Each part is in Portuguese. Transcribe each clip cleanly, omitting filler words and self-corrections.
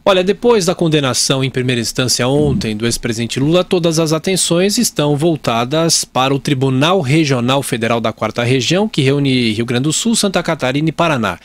Olha, depois da condenação em primeira instância ontem do ex-presidente Lula, todas as atenções estão voltadas para o Tribunal Regional Federal da 4ª Região, que reúne Rio Grande do Sul, Santa Catarina e Paraná.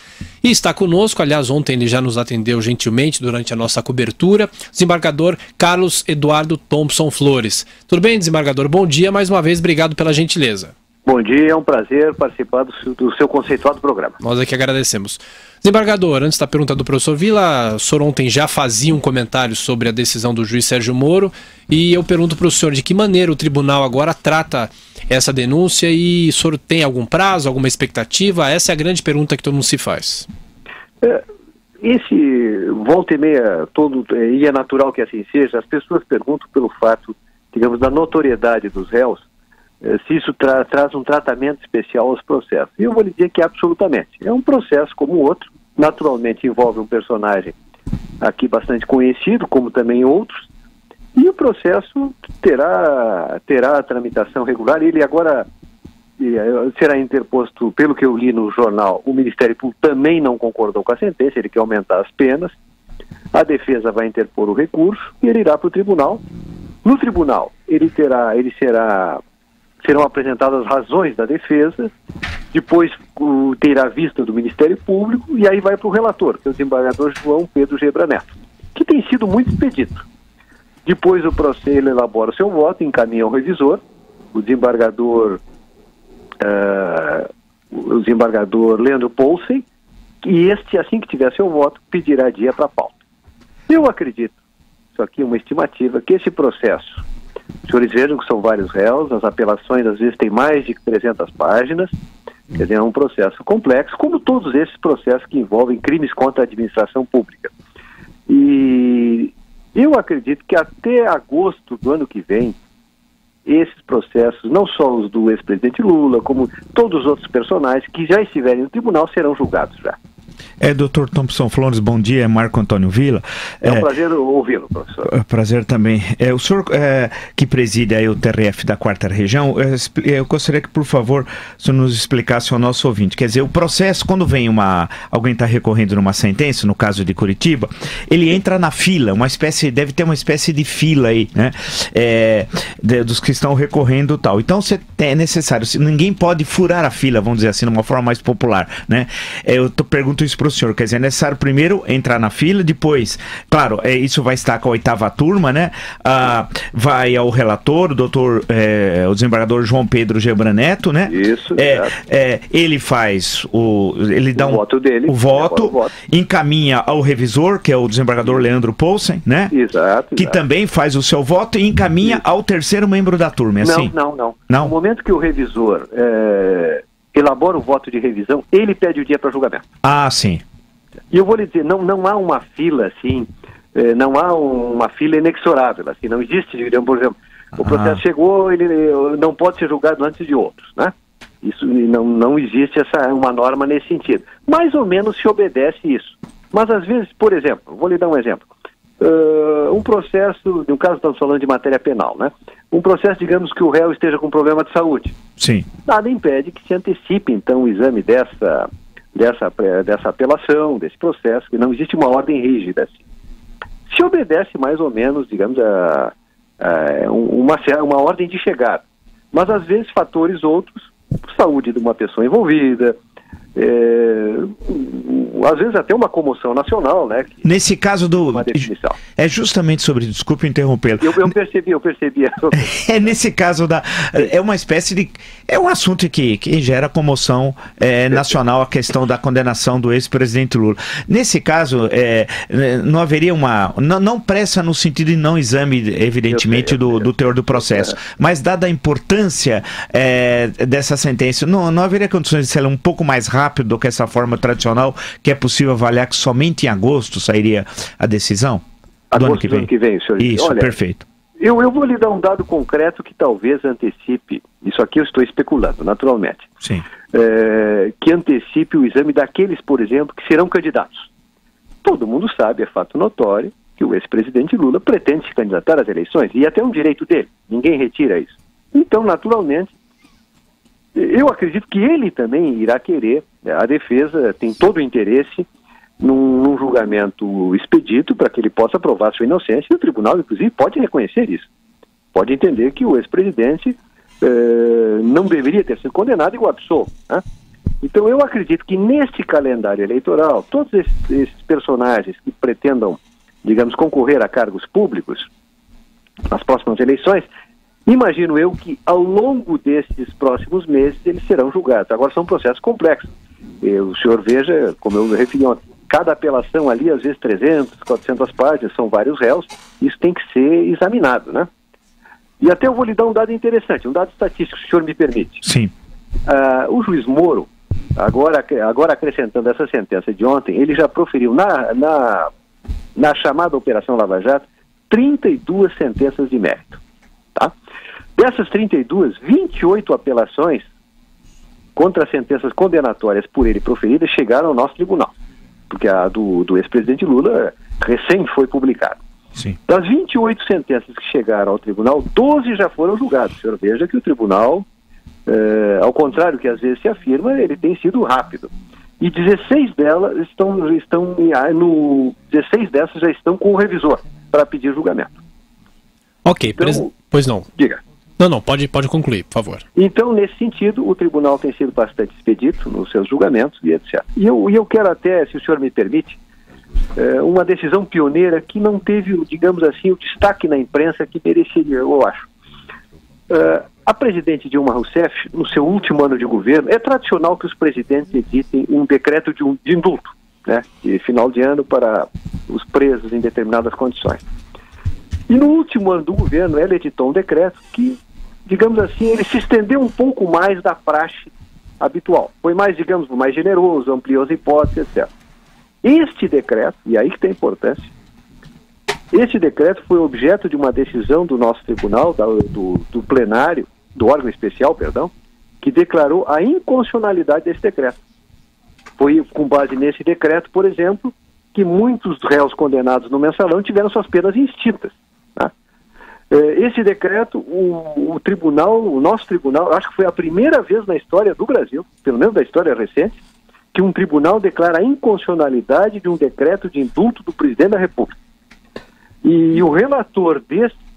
E está conosco, aliás, ontem ele já nos atendeu gentilmente durante a nossa cobertura, desembargador Carlos Eduardo Thompson Flores. Tudo bem, desembargador? Bom dia, mais uma vez, obrigado pela gentileza. Bom dia, é um prazer participar do seu conceituado programa. Nós é que agradecemos. Desembargador, antes da pergunta do professor Vila, o senhor ontem já fazia um comentário sobre a decisão do juiz Sérgio Moro e eu pergunto para o senhor de que maneira o tribunal agora trata essa denúncia e o senhor tem algum prazo, alguma expectativa? Essa é a grande pergunta que todo mundo se faz. Esse volta e meia, e é natural que assim seja, as pessoas perguntam pelo fato, digamos, da notoriedade dos réus, se isso traz um tratamento especial aos processos. E eu vou lhe dizer que absolutamente. É um processo como o outro, naturalmente envolve um personagem aqui bastante conhecido, como também outros, e o processo terá a tramitação regular. Ele agora será interposto, pelo que eu li no jornal, o Ministério Público também não concordou com a sentença, ele quer aumentar as penas, a defesa vai interpor o recurso e ele irá para o tribunal. No tribunal, serão apresentadas as razões da defesa, depois terá vista do Ministério Público e aí vai para o relator, que é o desembargador João Pedro Gebra Neto, que tem sido muito expedito. Depois o processo ele elabora o seu voto, encaminha ao revisor, o desembargador Leandro Poulsen, e este, assim que tiver seu voto, pedirá dia para a pauta. Eu acredito, isso aqui é uma estimativa, que esse processo, os senhores vejam que são vários réus, as apelações às vezes têm mais de 300 páginas, quer dizer, é um processo complexo, como todos esses processos que envolvem crimes contra a administração pública. E eu acredito que até agosto do ano que vem, esses processos, não só os do ex-presidente Lula, como todos os outros personagens que já estiverem no tribunal, serão julgados já. Dr. Thompson Flores, bom dia, é Marco Antônio Vila. É um prazer ouvi-lo, professor. Prazer também. O senhor que preside aí o TRF da 4ª Região, eu gostaria que, por favor, o senhor nos explicasse ao nosso ouvinte. Quer dizer, o processo, quando vem alguém está recorrendo numa sentença, no caso de Curitiba, ele entra na fila, deve ter uma espécie de fila aí, né? Dos que estão recorrendo e tal. Então, é necessário, ninguém pode furar a fila, vamos dizer assim, de uma forma mais popular, né? Eu pergunto isso para o senhor, quer dizer, é necessário primeiro entrar na fila, depois, claro, isso vai estar com a 8ª turma, né? Vai ao relator, o desembargador João Pedro Gebra Neto, né? Isso, ele faz ele dá o voto, encaminha ao revisor, que é o desembargador Leandro Poulsen, né? Exato. Que também faz o seu voto e encaminha ao terceiro membro da turma, é assim? Não. No momento que o revisor elabora o voto de revisão, ele pede o dia para julgamento. Ah, sim. E eu vou lhe dizer, não há uma fila assim, não há uma fila inexorável, assim, não existe, digamos, por exemplo, o processo chegou, ele não pode ser julgado antes de outros, né? Isso não existe uma norma nesse sentido. Mais ou menos se obedece isso. Mas às vezes, por exemplo, vou lhe dar um exemplo. Um processo, no caso estamos falando de matéria penal, né? Um processo, digamos que o réu esteja com problema de saúde. Sim. Nada impede que se antecipe, então, o exame dessa apelação, desse processo, que não existe uma ordem rígida. Assim. Se obedece mais ou menos, digamos, uma ordem de chegada. Mas, às vezes, fatores outros, saúde de uma pessoa envolvida, às vezes até uma comoção nacional, né? Nesse caso é justamente sobre, desculpe interrompê-lo. Eu percebi. Nesse caso é uma espécie de, é um assunto que gera comoção nacional, a questão da condenação do ex-presidente Lula. Nesse caso, não haveria não pressa no sentido de não exame, evidentemente, do teor do processo, mas dada a importância dessa sentença, não haveria condições de ser um pouco mais rápido do que essa forma tradicional, que é possível avaliar que somente em agosto sairia a decisão? Agosto do ano que vem, senhor. Isso, olha, perfeito. Eu vou lhe dar um dado concreto que talvez antecipe, isso aqui eu estou especulando, naturalmente. Sim. Que antecipe o exame daqueles, por exemplo, que serão candidatos. Todo mundo sabe, é fato notório, que o ex-presidente Lula pretende se candidatar às eleições, e até um direito dele, ninguém retira isso. Então, naturalmente, eu acredito que ele também irá querer, a defesa tem todo o interesse num julgamento expedito para que ele possa provar sua inocência, e o tribunal, inclusive, pode reconhecer isso. Pode entender que o ex-presidente não deveria ter sido condenado e o absolvo, né? Então eu acredito que neste calendário eleitoral, todos esses personagens que pretendam, digamos, concorrer a cargos públicos nas próximas eleições, imagino eu que ao longo desses próximos meses eles serão julgados. Agora são processos complexos. O senhor veja, como eu referi ontem, cada apelação ali, às vezes 300, 400 páginas, são vários réus, isso tem que ser examinado, né? E até eu vou lhe dar um dado interessante, um dado estatístico, se o senhor me permite. Sim. O juiz Moro, agora acrescentando essa sentença de ontem, ele já proferiu na chamada Operação Lava Jato 32 sentenças de mérito. Tá? Dessas 32, 28 apelações contra sentenças condenatórias por ele proferidas chegaram ao nosso tribunal, porque a do ex-presidente Lula recém foi publicada. Sim. Das 28 sentenças que chegaram ao tribunal, 12 já foram julgados. O senhor veja que o tribunal, ao contrário que às vezes se afirma, ele tem sido rápido. E 16 delas 16 dessas já estão com o revisor para pedir julgamento. Ok, então, pois não. Diga. Não, pode concluir, por favor. Então, nesse sentido, o tribunal tem sido bastante expedito nos seus julgamentos e etc. E eu quero até, se o senhor me permite, uma decisão pioneira que não teve, digamos assim, o destaque na imprensa que mereceria, eu acho. A presidente Dilma Rousseff, no seu último ano de governo, é tradicional que os presidentes editem um decreto de indulto, né, de final de ano para os presos em determinadas condições. E no último ano do governo, ela editou um decreto que, digamos assim, ele se estendeu um pouco mais da praxe habitual. Foi mais, digamos, mais generoso, ampliou as hipóteses, etc. Este decreto, e aí que tem importância, este decreto foi objeto de uma decisão do nosso tribunal, do plenário, do órgão especial, perdão, que declarou a inconstitucionalidade desse decreto. Foi com base nesse decreto, por exemplo, que muitos réus condenados no mensalão tiveram suas penas extintas. Tá? Esse decreto, o nosso tribunal, acho que foi a primeira vez na história do Brasil, pelo menos da história recente, que um tribunal declara a inconstitucionalidade de um decreto de indulto do presidente da República. E o relator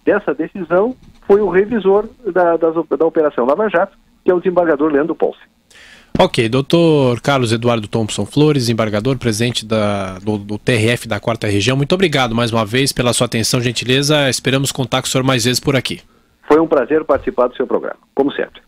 dessa decisão foi o revisor da Operação Lava Jato, que é o desembargador Leandro Ponce. Ok, doutor Carlos Eduardo Thompson Flores, desembargador, presidente do TRF da 4ª Região, muito obrigado mais uma vez pela sua atenção, gentileza, esperamos contar com o senhor mais vezes por aqui. Foi um prazer participar do seu programa, como sempre.